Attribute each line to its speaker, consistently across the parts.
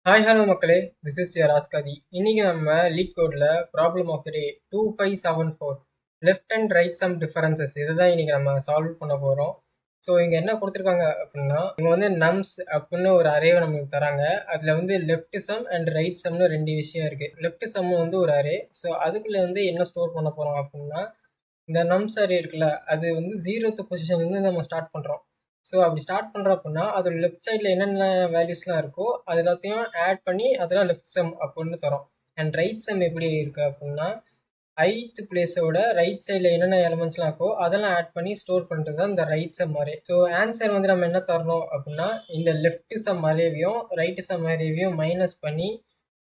Speaker 1: Hi hello மக்களே, this is your ஆஸ்காதி. இன்னைக்கு நம்ம லீட் கோடில் problem of the day 2574 left and right sum differences இதுதான் இன்னைக்கு நம்ம சால்வ் பண்ண போகிறோம். ஸோ இங்கே என்ன கொடுத்துருக்காங்க அப்படின்னா, இவங்க வந்து நம்ஸ் அப்படின்னு ஒரு அரேவை நம்மளுக்கு தராங்க. அதில் வந்து லெஃப்ட் சம் அண்ட் ரைட் சம்னு ரெண்டு விஷயம் இருக்குது. லெஃப்ட் சம் வந்து ஒரு அரே. ஸோ அதுக்குள்ளே வந்து என்ன ஸ்டோர் பண்ண போகிறோம் அப்படின்னா, இந்த நம்ஸ் அரே இருக்குல்ல, அது வந்து 0th பொசிஷன்லேருந்து நம்ம ஸ்டார்ட் பண்ணுறோம். ஸோ அப்படி ஸ்டார்ட் பண்ணுறோம் அப்படின்னா, அதோட லெஃப்ட் சைடில் என்னென்ன வேல்யூஸ்லாம் இருக்கோ அது எல்லாத்தையும் ஆட் பண்ணி அதெல்லாம் லெஃப்ட் சம் அப்படின்னு தரோம். அண்ட் ரைட் சம் எப்படி இருக்குது அப்படின்னா, ஐத் பிளேஸோட ரைட் சைடில் என்னென்ன எலமெண்ட்ஸ்லாம் இருக்கோ அதெல்லாம் ஆட் பண்ணி ஸ்டோர் பண்ணுறது தான் இந்த right sum array. So answer வந்து நம்ம என்ன தரணும் அப்படின்னா, இந்த லெஃப்ட் சம் அரேவையும் ரைட் சம் அரேவையும் மைனஸ் பண்ணி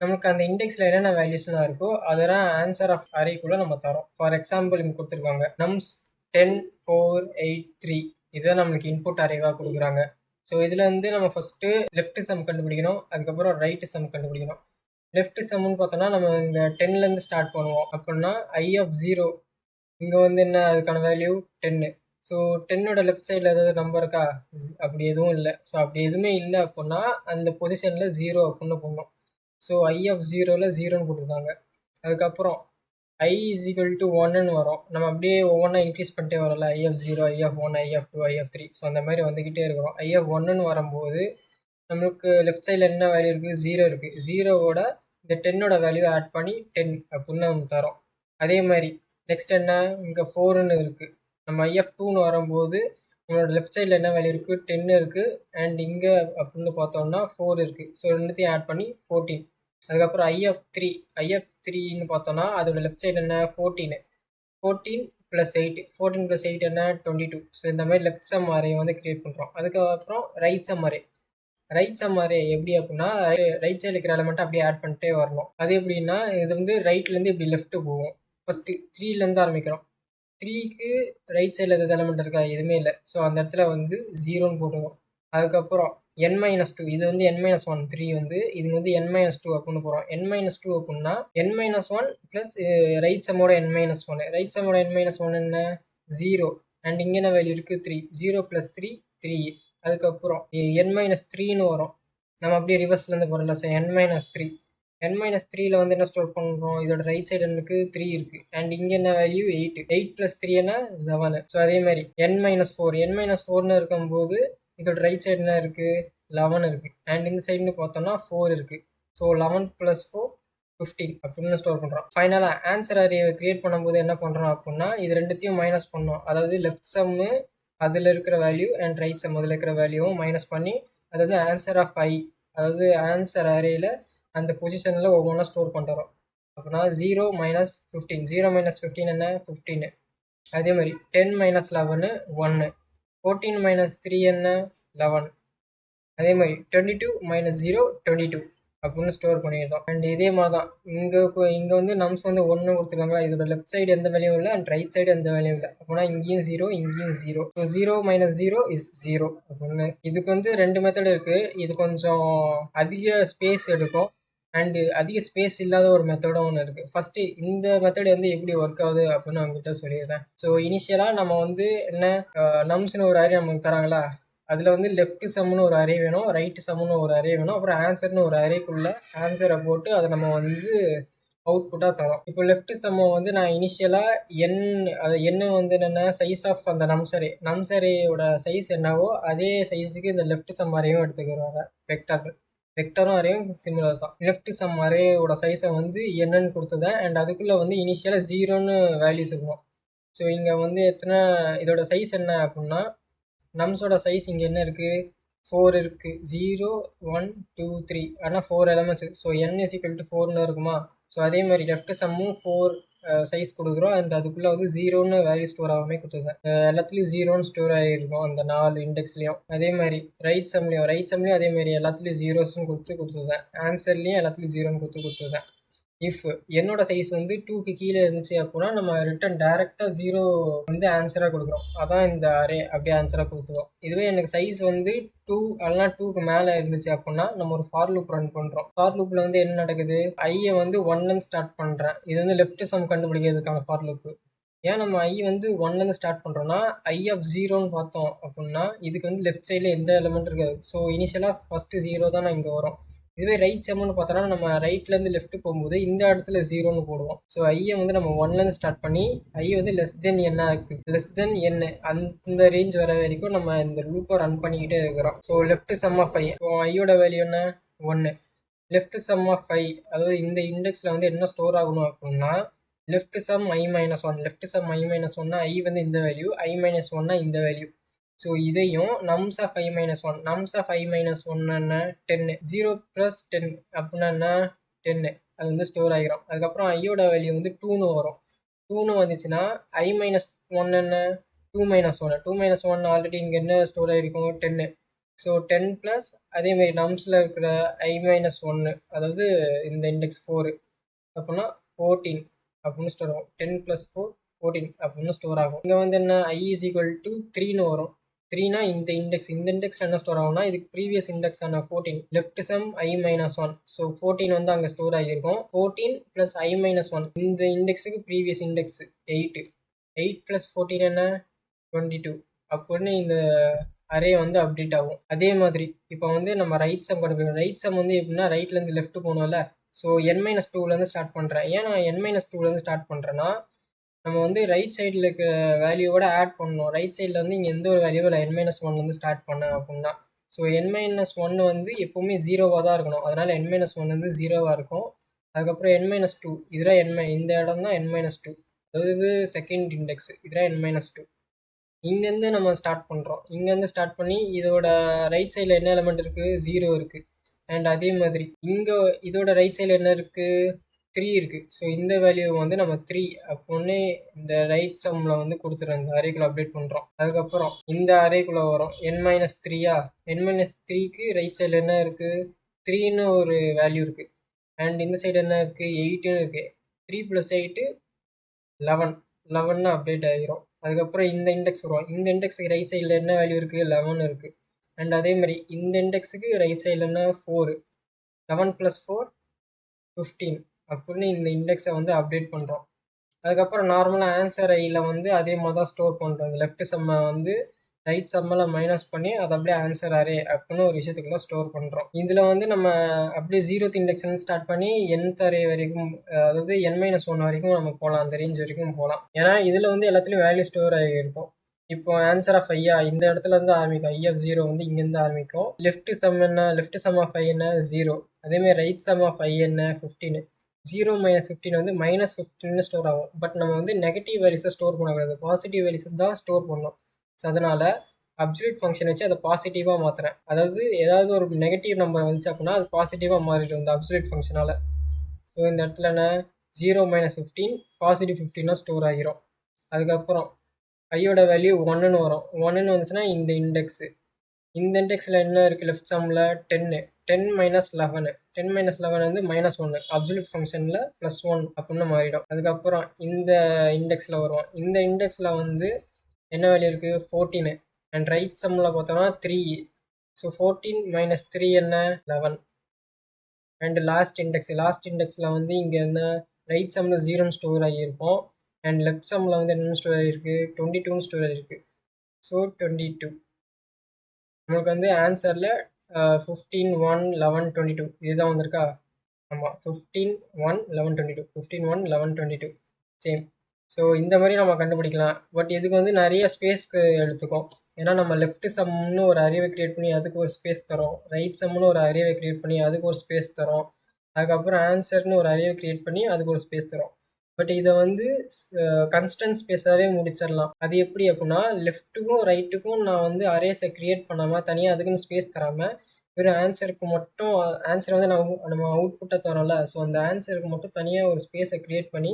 Speaker 1: நமக்கு அந்த இண்டெக்ஸில் என்னென்ன வேல்யூஸ்லாம் இருக்கோ அதெல்லாம் ஆன்சர் ஆஃப் அரேக்குள்ளே நம்ம தரோம். ஃபார் எக்ஸாம்பிள் இங்கே கொடுத்துருக்காங்க நம்ஸ் 10, 4, 8, 3 இதுதான் நம்மளுக்கு இன்புட் அரேவாக கொடுக்குறாங்க. ஸோ இதில் வந்து நம்ம ஃபஸ்ட்டு லெஃப்ட் சம் கண்டுபிடிக்கணும், அதுக்கப்புறம் ரைட்டு சம் கண்டுபிடிக்கணும். லெஃப்ட் சம்னு பார்த்தோன்னா நம்ம இந்த 10லேருந்து ஸ்டார்ட் பண்ணுவோம். அப்படின்னா ஐ ஆஃப் 0 இங்கே வந்து என்ன அதுக்கான வேல்யூ 10. ஸோ 10ஓட லெஃப்ட் சைடில் ஏதாவது நம்பர் இருக்கா? அப்படி எதுவும் இல்லை. ஸோ அப்படி எதுவுமே இல்லை அப்படின்னா அந்த பொசிஷனில் 0 அப்படின்னு போடணும். ஸோ ஐ ஆஃப் 0ல் 0ன்னு போட்டிருக்காங்க. அதுக்கப்புறம் ஐ இஸ் ஈக்குவல் டு 1ன்னு வரும். நம்ம அப்படியே ஒவ்வொன்றா இன்க்ரீஸ் பண்ணிட்டே வரோம்ல, i of 0, i of 1, i of 2, i of 3. So அந்த மாதிரி வந்துக்கிட்டே இருக்கிறோம். ஐ ஆஃப் 1ன்னு வரும்போது நம்மளுக்கு லெஃப்ட் சைடில் என்ன வேல்யூ இருக்குது? 0 இருக்குது. 0வோட இந்த 10ஓட வேல்யூ ஆட் பண்ணி 10 அப்படின்னு நம்ம தரோம். அதே மாதிரி நெக்ஸ்ட் என்ன, இங்கே 4ன்னு இருக்குது. நம்ம ஐ ஆஃப் 2ன்னு வரும்போது நம்மளோட லெஃப்ட் சைடில் என்ன வேல்யூ இருக்குது? 10 இருக்குது. அண்ட் இங்கே அப்படின்னு பார்த்தோம்னா 4 இருக்குது. ஸோ ரெண்டுத்தையும் ஆட் பண்ணி 14. அதுக்கப்புறம் ஐ ஆஃப் 3, ஐ ஆஃப் 3ன்னு பார்த்தோன்னா அதோட லெஃப்ட் சைடு என்ன? 14. 14 + 8, 14 + 8 என்ன? 22. ஸோ இந்த மாதிரி லெஃப்ட் சம் அரே வந்து கிரியேட் பண்ணுறோம். அதுக்கப்புறம் right sum array. Right sum array எப்படி அப்படின்னா, ரைட் சைடில் இருக்கிற எலமெண்ட்டை அப்படியே ஆட் பண்ணிட்டே வரணும். அது எப்படின்னா, இது வந்து ரைட்லேருந்து இப்படி லெஃப்ட்டு போகும். ஃபஸ்ட்டு 3லேருந்து ஆரம்பிக்கிறோம். 3க்கு ரைட் சைடில் எதாவது எலமெண்ட் இருக்கா? எதுவுமே இல்லை. ஸோ அந்த இடத்துல வந்து 0ன்னு போட்டுருவோம். அதுக்கப்புறம் n-2 இது வந்து n-1, 3 வந்து இது வந்து n-2 அப்படின்னு போகிறோம். n-2 அப்படின்னா n-1 ப்ளஸ் ரைட் சம்மோட n-1. ரைட் சம்மோட n-1 என்ன? 0. அண்ட் இங்கே என்ன வேல்யூ இருக்குது? 3. 0 + 3, 3. அதுக்கப்புறம் n-3ன்னு வரும். நம்ம அப்படியே ரிவர்ஸ்லேருந்து போகிறோம்ல. So n-3. n-3ல வந்து என்ன ஸ்டோர் பண்ணுறோம்? இதோட ரைட் சைடு எனக்கு 3 இருக்குது. அண்ட் இங்கே என்ன வேல்யூ? 8. 8 + 3 என்ன? 11. ஸோ அதே மாதிரி n-4. n-4ன்னு இருக்கும்போது இதோட ரைட் சைடு என்ன இருக்குது? 11 இருக்குது. அண்ட் இந்த சைடுன்னு பார்த்தோம்னா 4 இருக்குது. ஸோ 11 + 4, 15 அப்படின்னு ஸ்டோர் பண்ணுறோம். ஃபைனலாக ஆன்சர் அரேவை கிரியேட் பண்ணும்போது என்ன பண்ணுறோம் அப்படின்னா, இது ரெண்டுத்தையும் மைனஸ் பண்ணோம். அதாவது லெஃப்ட் சம்மு அதில் இருக்கிற வேல்யூ அண்ட் ரைட் சம் அதில் இருக்கிற வேல்யூவும் மைனஸ் பண்ணி அது வந்து ஆன்சர் ஆஃப் ஐ, அதாவது ஆன்சர் அரேயில் அந்த பொசிஷனில் ஒவ்வொன்றா ஸ்டோர் பண்ணுறோம். அப்படின்னா 0 - 15. 0 - 15 என்ன? 15. அதே மாதிரி 10 - 11, 1. 14 - 3 என்ன? 11. அதே மாதிரி 22 - 0, 22 அப்படின்னு ஸ்டோர் பண்ணியிருந்தோம். அண்ட் இதே மாதிரி தான் இங்கே வந்து நம்ஸ் வந்து 1 கொடுத்துருக்காங்களா, இதோட லெஃப்ட் சைடு எந்த வேல்யூவும் இல்லை அண்ட் ரைட் சைடு எந்த வேல்யூவும் இல்லை. அப்படின்னா இங்கேயும் 0, இங்கேயும் 0. ஸோ 0 - 0 இஸ் 0 அப்படின்னு. இதுக்கு வந்து 2 மெத்தட் இருக்குது. இது கொஞ்சம் அதிக ஸ்பேஸ் எடுக்கும் அண்டு அதிக ஸ்பேஸ் இல்லாத ஒரு மெத்தடும் ஒன்று இருக்குது. ஃபஸ்ட்டு இந்த மெத்தட் வந்து எப்படி ஒர்க் ஆகுது அப்படின்னு அவங்ககிட்ட சொல்லிடுறேன். ஸோ இனிஷியலாக நம்ம வந்து என்ன, நம்ஸ்னு ஒரு அரே நமக்கு தராங்களா, அதில் வந்து லெஃப்ட் சம்னு ஒரு அரே வேணும், ரைட்டு சம்னு ஒரு அரே வேணும், அப்புறம் ஆன்சர்னு ஒரு அரேக்குள்ளே ஆன்சரை போட்டு அதை நம்ம வந்து அவுட்புட்டாக தரோம். இப்போ லெஃப்ட் சம்மை வந்து நான் இனிஷியலாக அது என்ன வந்து என்னென்ன சைஸ் ஆஃப் அந்த நம்சரேயோட சைஸ் என்னவோ அதே சைஸுக்கு இந்த லெஃப்ட் சம் அரேயும் எடுத்துக்கிறாங்க. வெக்டரும் அரேயும் சிமிலர் தான். லெஃப்ட் சம் அரேயோட சைஸை வந்து என்னன்னு கொடுத்ததேன் அண்ட் அதுக்குள்ளே வந்து இனிஷியலாக 0ன்னு வேல்யூஸ் இருக்கும். ஸோ இங்கே வந்து இதோட சைஸ் என்ன அப்படின்னா, நம்ஸோட சைஸ் இங்கே என்ன இருக்குது? 4 இருக்குது. 0, 1, 2, 3 ஆனால் 4 எலமெண்ட்ஸ். ஸோ n = 4ன்னு இருக்குமா? ஸோ அதே மாதிரி லெஃப்ட் சம்மும் 4 சைஸ் கொடுக்குறோம் அண்ட் அதுக்குள்ளே வந்து 0ன்னு வேல்யூ ஸ்டோர் ஆகாமே கொடுத்துருக்கேன். எல்லாத்துலேயும் 0ன்னு ஸ்டோர் ஆகிருக்கும் அந்த 4 இண்டெக்ஸ்லேயும். அதே மாதிரி ரைட் சம்லேயும் அதே மாதிரி எல்லாத்துலேயும் 0ஸ்ன்னு கொடுத்துருந்தேன். ஆன்சர்லேயும் எல்லாத்துலேயும் 0ன்னு கொடுத்துருந்தேன். இஃப் என்னோட சைஸ் வந்து 2க்கு கீழே இருந்துச்சு அப்படின்னா நம்ம ரிட்டன் டேரெக்டாக 0 வந்து ஆன்சராக கொடுக்குறோம். அதான் இந்த அரே அப்படியே ஆன்சராக கொடுத்துரும். இதுவே எனக்கு சைஸ் வந்து 2 அல்லனா 2க்கு மேலே இருந்துச்சு அப்படின்னா நம்ம ஒரு ஃபார் லூப் ரன் பண்ணுறோம். ஃபார் லூப்பில் வந்து என்ன நடக்குது? ஐயை வந்து 1லேருந்து ஸ்டார்ட் பண்ணுறேன். இது வந்து லெஃப்ட் சம் கண்டுபிடிக்கிறதுக்கான ஃபார் லூப்பு. ஏன் நம்ம ஐ வந்து 1லேருந்து ஸ்டார்ட் பண்ணுறோன்னா, ஐ ஆஃப் 0ன்னு பார்த்தோம் அப்படின்னா இதுக்கு வந்து லெஃப்ட் சைடில் எந்த எலமெண்ட் இருக்காது. ஸோ இனிஷியலாக ஃபஸ்ட்டு 0 தான் இங்கே வரும். இதுவே ரைட் சம்னு பார்த்தோன்னா நம்ம ரைட்லேருந்து லெஃப்ட் போகும்போது இந்த இடத்துல 0ன்னு போடுவோம். ஸோ ஐயை வந்து நம்ம 1லேருந்து ஸ்டார்ட் பண்ணி ஐ வந்து லெஸ் தென் என்ன இருக்குது, லெஸ் தென் என்ன அந்த ரேஞ்ச் வர வரைக்கும் நம்ம இந்த லூப்பை ரன் பண்ணிக்கிட்டே இருக்கிறோம். ஸோ லெஃப்ட் சம் ஆஃப் ஐ, இப்போ ஐயோட வேல்யூ என்ன 1. லெஃப்ட் சம் ஆஃப் ஐ, அதாவது இந்த இண்டெக்ஸில் வந்து என்ன ஸ்டோர் ஆகணும் அப்படின்னா left sum i-1. Left sum i-1னா ஐ வந்து இந்த வேல்யூ, i-1னா இந்த வேல்யூ. ஸோ இதையும் nums of i-1, nums of i-1 என்ன 10, 0 + 10 அப்படின்னா என்ன 10, அது வந்து ஸ்டோர் ஆகிரும். அதுக்கப்புறம் ஐயோட வேல்யூ வந்து 2ன்னு வரும். 2ன்னு வந்துச்சுன்னா i-1 என்ன 2 - 1, 2 - 1 ஆல்ரெடி இங்கே என்ன ஸ்டோர் ஆகிருக்கும் 10. ஸோ 10 ப்ளஸ் அதேமாரி நம்ஸில் இருக்கிற i-1, அதாவது இந்த இண்டெக்ஸ் 4 அப்படின்னா 14 அப்படின்னு ஸ்டோர் ஆகும். 10 + 4 14 அப்படின்னு ஸ்டோர் ஆகும். இங்கே வந்து என்ன i = 3ன்னு வரும். 3னா இந்த இண்டெக்ஸில் என்ன ஸ்டோர் ஆகும்னா இதுக்கு ப்ரீவியஸ் இண்டெக்ஸ் ஆன 14, லெஃப்ட் சம் i-1. ஸோ 14 வந்து அங்கே ஸ்டோர் ஆகியிருக்கும். 14 + i-1, இந்த இண்டெக்ஸுக்கு ப்ரீவியஸ் இண்டெக்ஸ் 8, 8 + 14 என்ன 22 அப்படின்னு இந்த அரே வந்து அப்டேட் ஆகும். அதே மாதிரி இப்போ வந்து நம்ம ரைட் சம் கண்டுபிடிக்கணும். ரைட் சம் வந்து எப்படின்னா ரைட்லேருந்து லெஃப்ட் போகணும்ல. ஸோ n-2லேருந்து ஸ்டார்ட் பண்ணுறேன். ஏன் நான் n-2லேருந்து ஸ்டார்ட் பண்ணுறேன்னா நம்ம வந்து ரைட் சைடில் இருக்கிற வேல்யூவோட ஆட் பண்ணணும். ரைட் சைடில் வந்து இங்கே எந்த ஒரு வேல்யூவில் n-1லேருந்து ஸ்டார்ட் பண்ணேன் அப்படின்னா ஸோ n-1 வந்து எப்போவுமே 0வாக தான் இருக்கணும். அதனால் n-1 வந்து 0வாக இருக்கும். அதுக்கப்புறம் n-2, இதுதான் இந்த இடம் தான் n-2, அதாவது செகண்ட் இண்டெக்ஸ், இதுதான் n-2. இங்கேருந்து நம்ம ஸ்டார்ட் பண்ணுறோம். இங்கேருந்து ஸ்டார்ட் பண்ணி இதோட ரைட் சைடில் என்ன எலிமெண்ட் இருக்குது 0 இருக்குது. அண்ட் அதே மாதிரி இங்கே இதோட ரைட் சைடில் என்ன இருக்குது 3 இருக்குது. ஸோ இந்த வேல்யூ வந்து நம்ம 3 அப்போன்னே இந்த ரைட் சம்மில் வந்து கொடுத்துறோம். இந்த அரேக்குள்ளே அப்டேட் பண்ணுறோம். அதுக்கப்புறம் இந்த அரேக்குள்ளே வரும் n-3. n-3க்கு ரைட் சைடில் என்ன இருக்குது 3ன்னு ஒரு வேல்யூ இருக்குது. அண்ட் இந்த சைடு என்ன இருக்குது 8ன்னு இருக்குது. 3 + 8 11, 11ன்னு அப்டேட் ஆகிரும். அதுக்கப்புறம் இந்த இண்டெக்ஸ் வரும். இந்த இண்டெக்ஸுக்கு ரைட் சைடில் என்ன வேல்யூ இருக்குது 11 இருக்குது. அண்ட் அதே மாதிரி இந்த இண்டெக்ஸுக்கு ரைட் சைடில் என்ன 4, 11 + 4 15 அப்படின்னு இந்த இண்டெக்ஸை வந்து அப்டேட் பண்ணுறோம். அதுக்கப்புறம் நார்மலாக ஆன்சர் ஐயில் வந்து அதே மாதிரி தான் ஸ்டோர் பண்ணுறோம். இந்த லெஃப்ட் சம்மை வந்து ரைட் சம்மில் மைனஸ் பண்ணி அதை அப்படியே ஆன்சர் அரே அப்படின்னு ஒரு விஷயத்துக்குள்ள ஸ்டோர் பண்ணுறோம். இதில் வந்து நம்ம அப்படியே 0th இண்டெக்ஸ்லேருந்து ஸ்டார்ட் பண்ணி nth அரே வரைக்கும், அதாவது n-1 வரைக்கும் நம்ம போகலாம். அந்த ரேஞ்ச் வரைக்கும் போகலாம். ஏன்னா இதில் வந்து எல்லாத்துலேயும் வேல்யூ ஸ்டோர் ஆகியிருக்கும். இப்போ ஆன்சர் ஆஃப் ஐயா இந்த இடத்துல இருந்து ஆரம்பிக்கும். i(0) வந்து இங்கேருந்து ஆரம்பிக்கும். லெஃப்ட் சம் என்ன, லெஃப்ட் சம் ஆஃப் ஐ என்ன 0. அதேமாதிரி ரைட் சம் ஆஃப் ஐ என்ன 15. 0 - 15 வந்து -15ன்னு ஸ்டோர் ஆகும். பட் நம்ம வந்து நெகட்டிவ் வேல்யூஸை ஸ்டோர் பண்ணக்கூடாது, பாசிட்டிவ் வேல்யூஸை தான் ஸ்டோர் பண்ணணும். ஸோ அதனால் அப்சல்யூட் ஃபங்க்ஷன் வச்சு அதை பாசிட்டிவாக மாற்றுறேன். அதாவது ஏதாவது ஒரு நெகட்டிவ் நம்பர் வந்துச்சு அப்படின்னா அது பாசிட்டிவாக மாறிடும் இந்த அப்சல்யூட் ஃபங்க்ஷனால். ஸோ இந்த இடத்துல என்ன 0 - 15 +15 ஸ்டோர் ஆகிரும். அதுக்கப்புறம் ஐயோட வேல்யூ 1ன்னு வரும். 1ன்னு வந்துச்சுன்னா இந்த இண்டெக்ஸில் என்ன இருக்குது லெஃப்ட் சம்மில் 10, 10 - 11, 10 - 11 வந்து -1, அப்சல்யூட் ஃபங்க்ஷனில் +1 அப்படின்னு மாறிடும். அதுக்கப்புறம் இந்த இண்டெக்ஸில் வருவோம். இந்த இண்டெக்ஸில் வந்து என்ன வேல்யூ இருக்குது 14. அண்ட் ரைட் சம்மில் பார்த்தோம்னா 3. ஸோ 14 - 3 என்ன 11. அண்ட் லாஸ்ட் இண்டெக்ஸில் வந்து இங்கே என்ன ரைட் சம்மில் 0ன்னு ஸ்டோர் ஆகியிருக்கும். அண்ட் லெஃப்ட் சம்மில் வந்து என்னென்னு ஸ்டோர் ஆகிருக்கு 22ன்னு ஸ்டோர் ஆகிருக்கு. ஸோ 22 நமக்கு வந்து ஆன்சரில் 15, 1, 11, 22 இதுதான் வந்திருக்கா. ஆமாம், 15, 1, 11, 22, 15, 1, 11, 22 சேம். ஸோ இந்த மாதிரி நம்ம கண்டுபிடிக்கலாம். பட் இதுக்கு வந்து நிறைய ஸ்பேஸ்க்கு எடுத்துக்கும். ஏன்னா நம்ம லெஃப்ட் சம்னு ஒரு அரேவை க்ரியேட் பண்ணி அதுக்கு ஒரு ஸ்பேஸ் தரோம், ரைட் சம்னு ஒரு அரேவை க்ரியேட் பண்ணி அதுக்கு ஒரு ஸ்பேஸ் தரோம், அதுக்கப்புறம் ஆன்சர்னு ஒரு அரேவை க்ரியேட் பண்ணி அதுக்கு ஒரு ஸ்பேஸ் தரோம். பட் இதை வந்து கன்ஸ்டன்ட் ஸ்பேஸாகவே முடிச்சிடலாம். அது எப்படி அப்படின்னா லெஃப்ட்டுக்கும் ரைட்டுக்கும் நான் வந்து அரேஸை க்ரியேட் பண்ணாமல் தனியாக அதுக்குன்னு ஸ்பேஸ் தராமல் வெறும் ஆன்சருக்கு மட்டும், ஆன்சரை வந்து நம்ம அவுட்புட்டை தரோம்ல, ஸோ அந்த ஆன்சருக்கு மட்டும் தனியாக ஒரு ஸ்பேஸை க்ரியேட் பண்ணி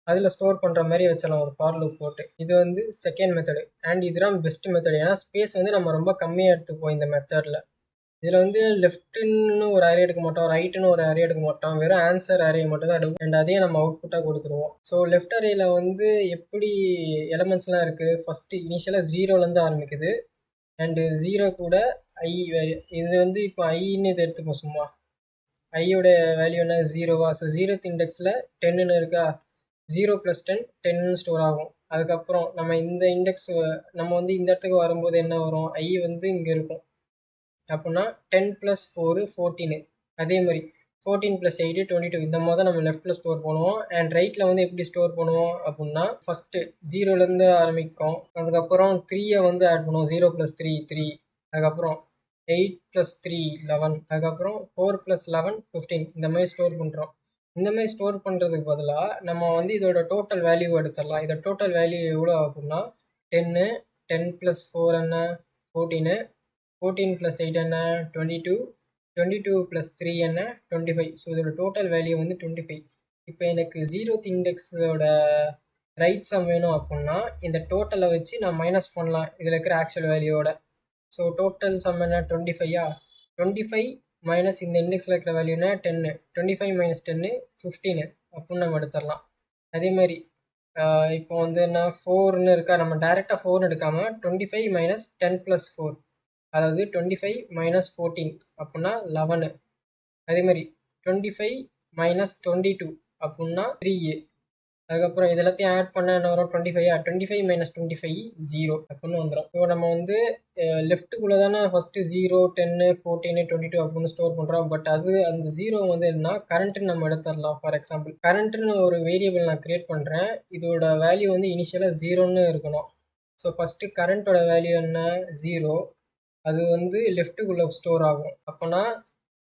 Speaker 1: அதில் ஸ்டோர் பண்ணுற மாதிரி வச்சிடலாம் ஒரு ஃபார் லூப் போட்டு. இது வந்து செகண்ட் மெத்தடு. அண்ட் இதுதான் பெஸ்ட் மெத்தடு. ஏன்னா ஸ்பேஸ் வந்து நம்ம ரொம்ப கம்மியாக எடுத்துப்போம் இந்த மெத்தடில். இதில் வந்து லெஃப்ட்டுன்னு ஒரு அரே எடுக்க மாட்டோம், ரைட்டுன்னு ஒரு அரே எடுக்க மாட்டோம், வெறும் ஆன்சர் அரே மட்டும் தான் எடுக்கும். அண்ட் அதையே நம்ம அவுட்புட்டாக கொடுத்துருவோம். ஸோ லெஃப்ட் அரேயில் வந்து எப்படி எலமெண்ட்ஸ்லாம் இருக்குது, ஃபஸ்ட்டு இனிஷியலாக 0லேருந்து ஆரம்பிக்குது. அண்டு 0 கூட ஐ வேல்யூ, இது வந்து இப்போ ஐன்னு இதை எடுத்துப்போம் சும்மா. ஐயோட வேல்யூ என்ன 0வா. ஸோ 0th இண்டெக்ஸில் 10ன்னு இருக்கா, 0 + 10 10ன்னு ஸ்டோர் ஆகும். அதுக்கப்புறம் நம்ம இந்த இண்டெக்ஸ் நம்ம வந்து இந்த இடத்துக்கு வரும்போது என்ன வரும், ஐ வந்து இங்கே இருக்கும். அப்படின்னா 10 + 4 14. அதே மாதிரி 14 + 8 22 இந்த மாதிரி தான் நம்ம லெஃப்ட்டில் ஸ்டோர் பண்ணுவோம். அண்ட் ரைட்டில் வந்து எப்படி ஸ்டோர் பண்ணுவோம் அப்படின்னா, ஃபஸ்ட்டு 0லேருந்து ஆரம்பிக்கும். அதுக்கப்புறம் 3யை வந்து ஆட் பண்ணுவோம். 0 + 3 3. அதுக்கப்புறம் 8 + 3 11. அதுக்கப்புறம் 4 + 11 15. இந்த மாதிரி ஸ்டோர் பண்ணுறோம். இந்த மாதிரி ஸ்டோர் பண்ணுறதுக்கு பதிலாக நம்ம வந்து இதோட டோட்டல் வேல்யூ எடுத்துடலாம். இதோட டோட்டல் வேல்யூ எவ்வளோ அப்படின்னா 10 10 + 4 என்ன 14 14 + 8 என்ன 22 22 + 3 என்ன 25. ஸோ இதோட டோட்டல் வேல்யூ வந்து 25. இப்போ எனக்கு 0th இண்டெக்ஸோட ரைட் சம் வேணும் அப்படின்னா இந்த டோட்டலை வச்சு நான் மைனஸ் பண்ணலாம் இதில் இருக்கிற ஆக்சுவல் வேல்யூவோட. ஸோ டோட்டல் சம் என்ன 25யா 25 மைனஸ் இந்த இண்டெக்ஸில் இருக்கிற வேல்யூனா 10 25 - 10 15 அப்படின்னு நம்ம எடுத்துடலாம். அதே மாதிரி இப்போ வந்து என்ன 4ன்னு இருக்கா, நம்ம டைரெக்டாக 4 எடுக்காமல் 25 - 10 + 4, அதாவது 25 - 14 அப்படின்னா 11. அதே மாதிரி 25 - 22 அப்படின்னா 3a. அதுக்கப்புறம் இது எல்லாத்தையும் ஆட் பண்ண என்ன வரும் 25. 25 - 25 0 அப்படின்னு வந்துடும். ஸோ நம்ம வந்து லெஃப்ட்டுக்குள்ளே தானே ஃபஸ்ட்டு 0 10 14 22 அப்படின்னு ஸ்டோர் பண்ணுறோம். பட் அது அந்த 0 வந்து என்ன கரண்ட்டுன்னு நம்ம எடுத்துடலாம். ஃபார் எக்ஸாம்பிள் கரண்ட்டுன்னு ஒரு வேரியபிள் நான் க்ரியேட் பண்ணுறேன். இதோட வேல்யூ வந்து இனிஷியலாக 0ன்னு இருக்கணும். ஸோ ஃபஸ்ட்டு கரண்ட்டோட வேல்யூ என்ன 0. அது வந்து லெஃப்ட்டுக்குள்ளே ஸ்டோர் ஆகும். அப்போனா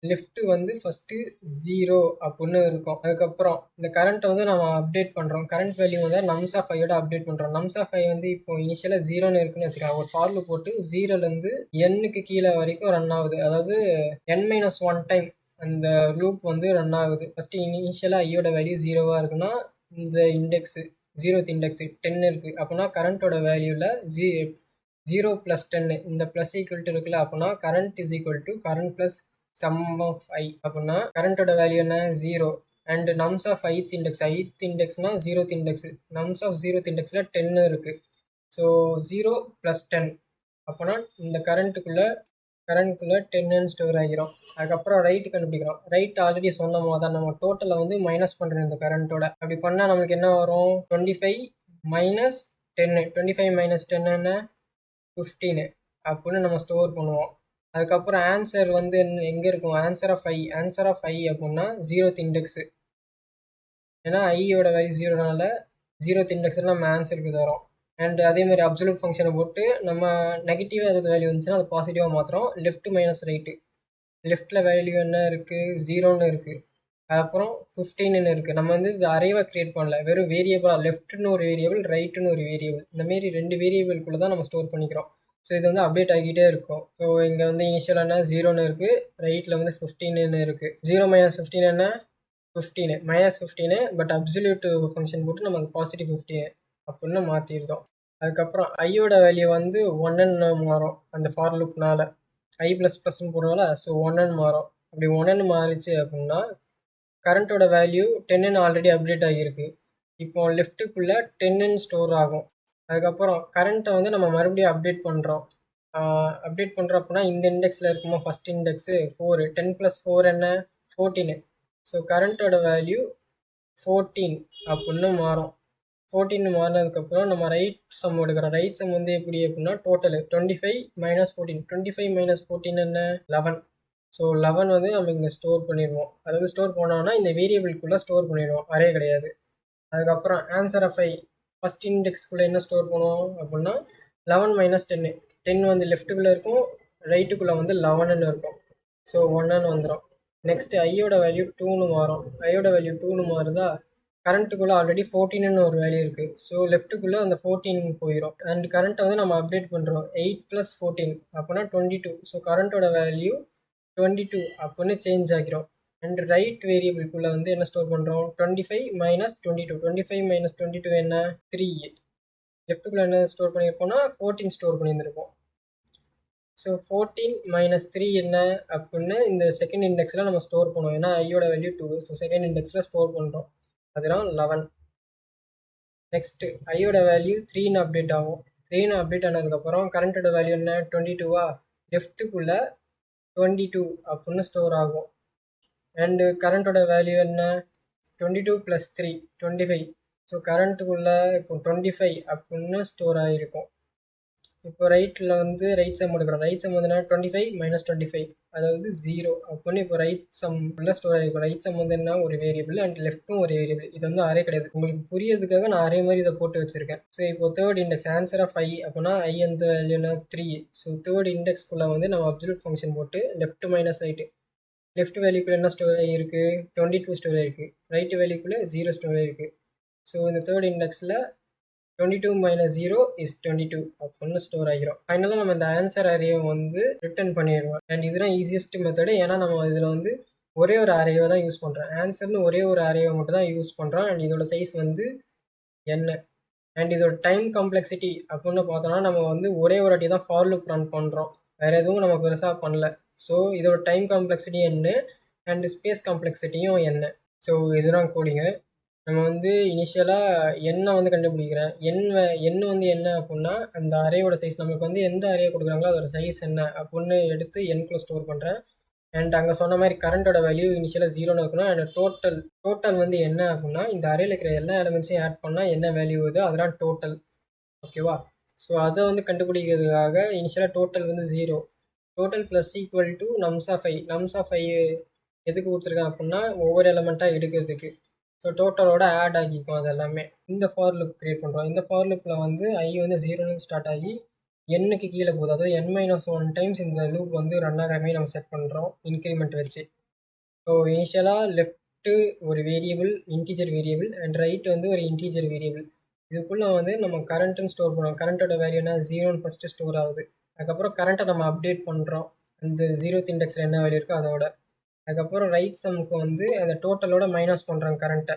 Speaker 1: லெஃப்ட்டு வந்து ஃபஸ்ட்டு 0 அப்படின்னு இருக்கும். அதுக்கப்புறம் இந்த கரண்ட்டை வந்து நம்ம அப்டேட் பண்ணுறோம். கரண்ட் வேல்யூ வந்து நம்ஸ் ஆஃப் ஐயோட அப்டேட் பண்ணுறோம். நம்ஸ் ஆஃப் ஐ வந்து இப்போ இனிஷியலாக 0ன்னு இருக்குன்னு வச்சுக்கலாம். ஒரு ஃபார்லு போட்டு 0லேருந்து n-க்கு கீழே வரைக்கும் ரன் ஆகுது. அதாவது n-1 டைம் அந்த லூப் வந்து ரன் ஆகுது. ஃபஸ்ட்டு இனிஷியலாக ஐயோட வேல்யூ 0வாக இருக்குன்னா இந்த இண்டெக்ஸு 0th இண்டெக்ஸு 10 இருக்குது. அப்படின்னா கரண்ட்டோட வேல்யூவில் 0 + 10 இந்த ப்ளஸ் ஈக்குவல் டு இருக்குல்ல, அப்படின்னா current is equal to current plus sum of i. அப்படின்னா கரண்ட்டோட வேல்யூ என்ன 0 அண்ட் நம்ஸ் ஆஃப் ith இண்டெக்ஸ்னா 0th index. Nums of 0th இண்டெக்ஸில் 10 இருக்குது. ஸோ 0 + 10 அப்போனா இந்த கரண்ட்டுக்குள்ளே 10ன்னு ஸ்டோர் ஆகிரும். அதுக்கப்புறம் ரைட்டு கண்டுபிடிக்கிறோம். ரைட் ஆல்ரெடி சொன்ன மாதிரி தான் நம்ம டோட்டலை வந்து மைனஸ் பண்ணுறோம் இந்த கரண்ட்டோட. அப்படி பண்ணால் நம்மளுக்கு என்ன வரும் 25 - 10. 25 - 10 என்ன 15 அப்படின்னு நம்ம ஸ்டோர் பண்ணுவோம். அதுக்கப்புறம் ஆன்சர் வந்து எங்கே இருக்கும் ஆன்சர் ஆஃப் ஐ அப்படின்னா 0th இண்டெக்ஸு. ஏன்னா ஐயோட வேல்யூ 0னால 0th இண்டெக்ஸில் நம்ம ஆன்சருக்கு தரோம். அண்ட் அதே மாதிரி அப்சல்யூட் ஃபங்க்ஷனை போட்டு நம்ம நெகட்டிவாக எதாவது வேல்யூ வந்துச்சுன்னா அது பாசிட்டிவாக மாற்றுறோம். Left minus right. லெஃப்ட்டில் வேல்யூ என்ன இருக்குது 0ன்னு இருக்குது. அப்புறம் 15ன்னு இருக்குது. நம்ம வந்து இது அரேவாக க்ரியேட் பண்ணல, வெறும் வேரியபிளாக லெஃப்ட்னு ஒரு வேரியபிள் ரைட்டுன்னு ஒரு வேரியபிள், இந்தமாரி 2 வேரியபிள்குள்ளே தான் நம்ம ஸ்டோர் பண்ணிக்கிறோம். ஸோ இது வந்து அப்டேட் ஆகிட்டே இருக்கும். ஸோ இங்கே வந்து இனிஷியலான 0ன்னு இருக்குது, ரைட்டில் வந்து 15ன்னு இருக்குது. 0 - 15 என்ன 15 -15 பட் அப்சல்யூட் ஃபங்க்ஷன் போட்டு நம்ம அது பாசிட்டிவ் 15 அப்படின்னு மாற்றிருந்தோம். அதுக்கப்புறம் ஐயோட வேல்யூ வந்து 1ன்னு மாறும் அந்த ஃபார் லுப்னால. ஐ ப்ளஸ் ப்ளஸ்ன்னு போடுறோம்ல, ஸோ 1ன்னு மாறும். அப்படி 1ன்னு மாறிச்சு அப்படின்னா கரண்ட்டோட வேல்யூ 10ன்னு ஆல்ரெடி அப்டேட் ஆகியிருக்கு. இப்போ லெஃப்ட்டுக்குள்ளே 10ன்னு ஸ்டோர் ஆகும். அதுக்கப்புறம் கரண்ட்டை வந்து நம்ம மறுபடியும் அப்டேட் பண்ணுறோம். அப்படின்னா இந்த இண்டெக்ஸில் இருக்குமா ஃபஸ்ட் இண்டெக்ஸு 4. 10 + 4 என்ன 14. ஸோ கரண்ட்டோட வேல்யூ 14 அப்படின்னு மாறும். 14 மாறினதுக்கப்புறம் நம்ம ரைட் சம் எடுக்கிறோம். ரைட் சம் வந்து எப்படி அப்படின்னா டோட்டலு 25 - 14. 25 - 14 என்ன 11. ஸோ 11 வந்து நம்ம இங்கே ஸ்டோர் பண்ணிடுவோம். அதாவது ஸ்டோர் பண்ணோன்னா இந்த வேரியபிள்குள்ளே ஸ்டோர் பண்ணிடுவோம், அரே கிடையாது. அதுக்கப்புறம் ஆன்சர் ஆஃப் ஐ ஃபஸ்ட் இண்டெக்ஸ்குள்ளே என்ன ஸ்டோர் பண்ணுவோம் அப்படின்னா 11 - 10. 10 வந்து லெஃப்ட்டுக்குள்ளே இருக்கும், ரைட்டுக்குள்ளே வந்து 11ன்னு இருக்கும். ஸோ 1ன்னு வந்துடும். நெக்ஸ்ட்டு ஐயோட வேல்யூ 2ன்னு மாறும். ஐயோட வேல்யூ 2ன்னு மாறுதா, கரண்ட்டுக்குள்ளே ஆல்ரெடி 14ன்னு ஒரு வேல்யூ இருக்குது. ஸோ லெஃப்ட்டுக்குள்ளே அந்த 14 போயிடும். அண்ட் கரண்ட்டை வந்து நம்ம அப்டேட் பண்ணுறோம். 8 + 14 அப்படின்னா 22. ஸோ கரண்ட்டோட வேல்யூ 22 அப்படின்னு சேஞ்ச் ஆகிரும். அண்ட் ரைட் வேரியபிள்குள்ளே வந்து என்ன ஸ்டோர் பண்ணுறோம் 25 - 22. 25 - 22 என்ன 3. லெஃப்ட்டுக்குள்ளே என்ன ஸ்டோர் பண்ணியிருப்போம்னா 14 ஸ்டோர் பண்ணியிருந்திருப்போம். ஸோ 14 - 3 என்ன அப்படின்னு இந்த செகண்ட் இண்டெக்ஸில் நம்ம ஸ்டோர் பண்ணுவோம். ஏன்னா ஐயோட வேல்யூ 2. ஸோ செகண்ட் இண்டெக்ஸில் ஸ்டோர் பண்ணுறோம். அதுதான் 11. நெக்ஸ்ட்டு ஐயோட வேல்யூ 3ன்னு அப்டேட் ஆகும். 3ன்னு அப்டேட் ஆனதுக்கப்புறம் கரண்ட்டோட வேல்யூ என்ன 22வா, லெஃப்ட்டுக்குள்ளே 22 அப்படின்னு ஸ்டோர் ஆகும். அண்டு கரண்ட்டோட வேல்யூ என்ன 22 + 3 25. ஸோ கரண்ட்டுக்குள்ளே இப்போ 25 அப்படின்னு ஸ்டோர் ஆகிருக்கும். இப்போ ரைட்டில் வந்து ரைட் சம் எடுக்கிறோம். ரைட் சம் வந்து என்ன 25 மைனஸ் 25 அதாவது 0 அப்படின்னு இப்போ ரைட் சம் உள்ள ஸ்டோர் ஆகிருக்கும். ரைட் சம் வந்து என்ன ஒரு வேரியபிள் அண்ட் லெஃப்ட்டும் ஒரு வேரியபிள். இது வந்து அரே கிடையாது. உங்களுக்கு புரியறதுக்காக நான் அரே மாதிரி இதை போட்டு வச்சிருக்கேன். ஸோ இப்போ third index answer of i அப்படின்னா ஐ அந்த வேல்யூனா 3. ஸோ தேர்ட் இண்டெக்ஸ்குள்ளே வந்து நம்ம அப்சல்யூட் ஃபங்க்ஷன் போட்டு லெஃப்ட் மைனஸ் ரைட்டு. லெஃப்ட் வேல்யூக்குள்ளே என்ன ஸ்டோர் ஆகிருக்கு 22 ஸ்டோர் ஆகிருக்கு. ரைட் வேல்யூக்குள்ளே 0 ஸ்டோர் ஆகிருக்கு. ஸோ இந்த தேர்ட் இண்டெக்ஸில் 22 minus 0 is 22 அப்படின்னு ஸ்டோர் ஆகிரும். ஃபைனலாக நம்ம இந்த ஆன்சர் அரேவை வந்து ரிட்டர்ன் பண்ணிடுவோம். அண்ட் இதுதான் ஈஸியஸ்ட் மெத்தடு. ஏன்னா நம்ம இதில் வந்து ஒரே ஒரு அரேவை தான் யூஸ் பண்ணுறோம். ஆன்சர்னு ஒரே ஒரு அரேவை மட்டும் தான் யூஸ் பண்ணுறோம். அண்ட் இதோட சைஸ் வந்து என்ன. அண்ட் இதோட டைம் காம்ப்ளெக்சிட்டி அப்படின்னு பார்த்தோம்னா நம்ம வந்து ஒரே ஒரு வாட்டி தான் ஃபார் லூப் ரன் பண்ணுறோம். வேறு எதுவும் நம்ம பெருசாக பண்ணல. ஸோ இதோட டைம் காம்ப்ளெக்சிட்டி என்ன அண்ட் ஸ்பேஸ் காம்ப்ளெக்சிட்டியும் என்ன. ஸோ இதுதான் கோடிங்க. நம்ம வந்து இனிஷியலாக எண்ணை வந்து கண்டுபிடிக்கிறேன். எண் வந்து என்ன அப்படின்னா அந்த அரேயோட சைஸ் நம்மளுக்கு வந்து எந்த அரே கொடுக்குறாங்களோ அதோட சைஸ் என்ன அப்படின்னு எடுத்து எண்குள்ளே ஸ்டோர் பண்ணுறேன். அண்ட் அங்கே சொன்ன மாதிரி கரண்ட்டோட வேல்யூ இனிஷியலாக 0ன்னு இருக்கணும். அண்ட் டோட்டல் வந்து என்ன அப்படின்னா இந்த அரேயில் இருக்கிற எல்லா எலிமெண்ட்ஸையும் ஆட் பண்ணால் என்ன வேல்யூ வருது அதெல்லாம் டோட்டல். ஓகேவா? ஸோ அதை வந்து கண்டுபிடிக்கிறதுக்காக இனிஷியலாக டோட்டல் வந்து 0. Total plus equal to nums of i. Nums of i எதுக்கு கொடுத்துருக்கேன் அப்படின்னா ஒவ்வொரு எலிமெண்ட்டாக எடுக்கிறதுக்கு. ஸோ டோட்டலோட ஆட் ஆகிக்கும் அது எல்லாமே. இந்த ஃபார் லுப் க்ரியேட் பண்ணுறோம். இந்த ஃபார் லுப்பில் வந்து ஐ வந்து 0லேருந்து ஸ்டார்ட் ஆகி எண்ணுக்கு கீழே போகுது. அதாவது n-1 டைம்ஸ் இந்த லூப் வந்து ரன் ஆகிற மாதிரி நம்ம செட் பண்ணுறோம் இன்க்ரிமெண்ட் வச்சு. ஸோ இனிஷியலாக லெஃப்ட்டு ஒரு variable integer variable and right வந்து ஒரு இன்டீஜர் வேரியபிள். இதுக்குள்ளே வந்து நம்ம கரண்ட்டுன்னு ஸ்டோர் பண்ணுறோம். கரண்ட்டோட வேல்யூனா 0ன்னு ஃபஸ்ட்டு ஸ்டோர் ஆகுது. அதுக்கப்புறம் கரண்ட்டை நம்ம அப்டேட் பண்ணுறோம். அந்த 0th இண்டெக்ஸில் என்ன வேல்யூ இருக்கோ அதோட. அதுக்கப்புறம் ரைட் சம்முக்கு வந்து அந்த டோட்டலோட மைனஸ் பண்ணுறோம் கரண்ட்டை.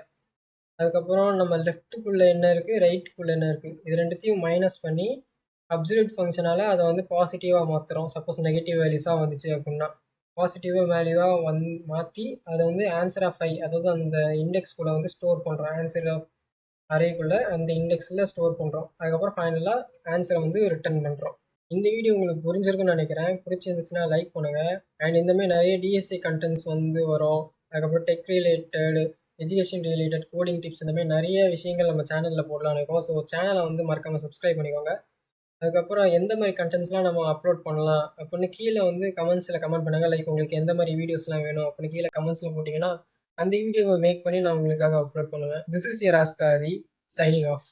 Speaker 1: அதுக்கப்புறம் நம்ம லெஃப்ட்டுக்குள்ளே என்ன இருக்குது ரைட்டுக்குள்ளே என்ன இருக்குது இது ரெண்டுத்தையும் மைனஸ் பண்ணி அப்சல்யூட் ஃபங்க்ஷனால் அதை வந்து பாசிட்டிவாக மாற்றுறோம். சப்போஸ் நெகட்டிவ் வேல்யூஸாக வந்துச்சு அப்படின்னா பாசிட்டிவாக வேல்யூவாக மாற்றி அதை வந்து ஆன்சர் ஆஃப் ஐ அதாவது அந்த இண்டெக்ஸ்குள்ளே வந்து ஸ்டோர் பண்ணுறோம். ஆன்சர் ஆஃப் அரேக்குள்ளே அந்த இண்டெக்ஸில் ஸ்டோர் பண்ணுறோம். அதுக்கப்புறம் ஃபைனலாக ஆன்சரை வந்து ரிட்டர்ன் பண்ணுறோம். இந்த வீடியோ உங்களுக்கு புரிஞ்சிருக்குன்னு நினைக்கிறேன். பிடிச்சிருந்துச்சுன்னா லைக் பண்ணுங்கள். அண்ட் இந்தமாதிரி நிறைய டிஎஸ்சி கண்டென்ட்ஸ் வந்து வரும். அதுக்கப்புறம் tech related, education related, coding tips இந்தமாதிரி நிறைய விஷயங்கள் நம்ம சேனலில் போடலான்னு இருக்கோம். ஸோ சேனலை வந்து மறக்காமல் சப்ஸ்கிரைப் பண்ணிக்கோங்க. அதுக்கப்புறம் எந்த மாதிரி கண்டென்ட்ஸ்லாம் நம்ம அப்லோட் பண்ணலாம் அப்படின்னு கீழே வந்து கமெண்ட்ஸில் கமெண்ட் பண்ணுங்கள். லைக் உங்களுக்கு எந்த மாதிரி வீடியோஸ்லாம் வேணும் அப்படின்னு கீழே கமெண்ட்ஸில் போட்டிங்கன்னா அந்த வீடியோவை மேக் பண்ணி நான் உங்களுக்காக அப்லோட் பண்ணுவேன். திஸ் இஸ் யர் ஆஸ்காரி சைனிங் ஆஃப்.